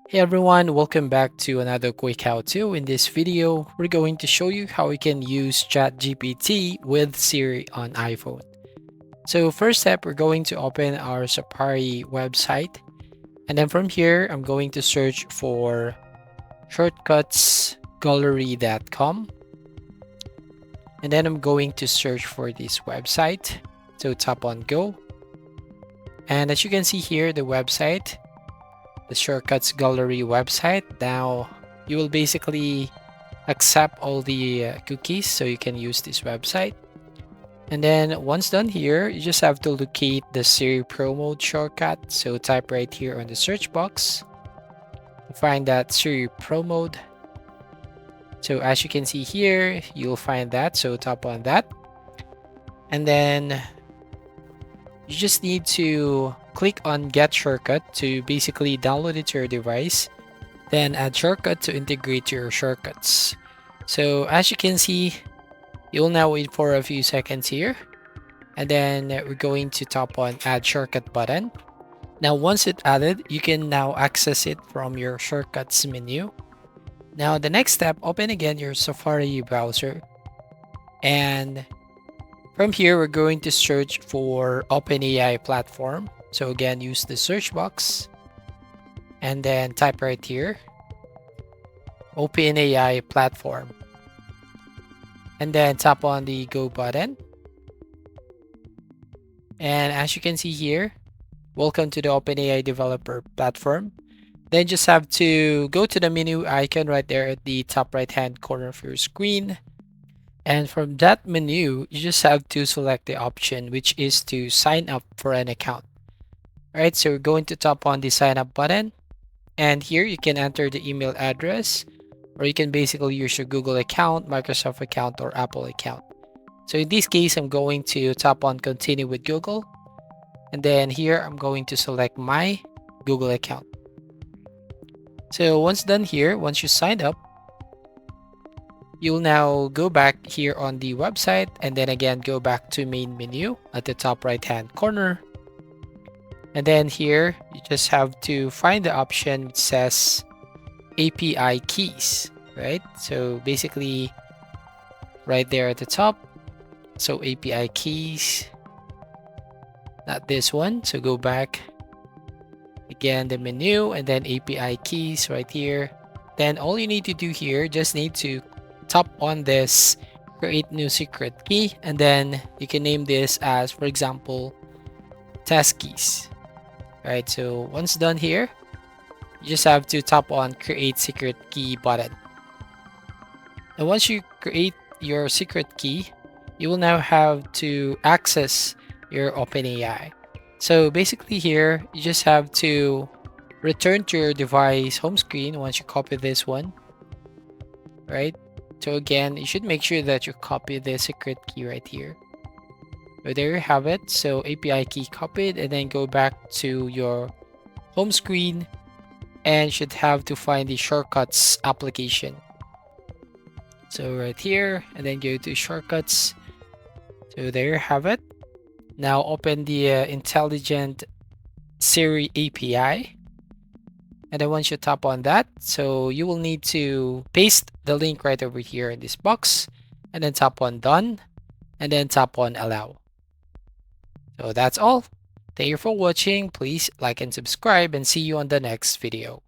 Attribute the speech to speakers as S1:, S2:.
S1: Hey everyone, welcome back to another quick how-to. In this video, we're going to show you how we can use ChatGPT with Siri on iPhone. So first step, we're going to open our Safari website. And then from here, I'm going to search for shortcutsgallery.com. And then I'm going to search for this website. So tap on go. And as you can see here, the website, the Shortcuts Gallery website. Now you will basically accept all the cookies so you can use this website. And then once done here, you just have to locate the Siri Pro Mode shortcut. So type right here on the search box, find that Siri Pro Mode. So as you can see here, you'll find that. So tap on that. And then you just need to click on Get Shortcut to basically download it to your device. Then add shortcut to integrate your shortcuts. So as you can see, you'll now wait for a few seconds here. And then we're going to tap on add shortcut button. Now once it's added, you can now access it from your shortcuts menu. Now the next step, open again your Safari browser. And from here, we're going to search for OpenAI platform. So again, use the search box and then type right here, OpenAI platform. And then tap on the go button. And as you can see here, welcome to the OpenAI developer platform. Then just have to go to the menu icon right there at the top right hand corner of your screen. And from that menu, you just have to select the option, which is to sign up for an account. All right, so we're going to tap on the sign up button. And here you can enter the email address, or you can basically use your Google account, Microsoft account, or Apple account. So in this case, I'm going to tap on continue with Google. And then here, I'm going to select my Google account. So once done here, once you signed up, you'll now go back here on the website and then again go back to main menu at the top right hand corner. And then here you just have to find the option which says API keys, right? So basically right there at the top. So API keys, not this one. So go back again, the menu and then API keys right here. Then all you need to do here, just need to tap on this create new secret key, and then you can name this as, for example, test keys. All right, so once done here, you just have to tap on create secret key button. And once you create your secret key, you will now have to access your OpenAI. So basically here, you just have to return to your device home screen once you copy this one, right? So again, you should make sure that you copy the secret key right here. So there you have it. So API key copied, and then go back to your home screen and should have to find the shortcuts application. So right here, and then go to shortcuts. So there you have it. Now open the intelligent Siri API. And then once you tap on that, so you will need to paste the link right over here in this box and then tap on done and then tap on allow. So that's all. Thank you for watching. Please like and subscribe and see you on the next video.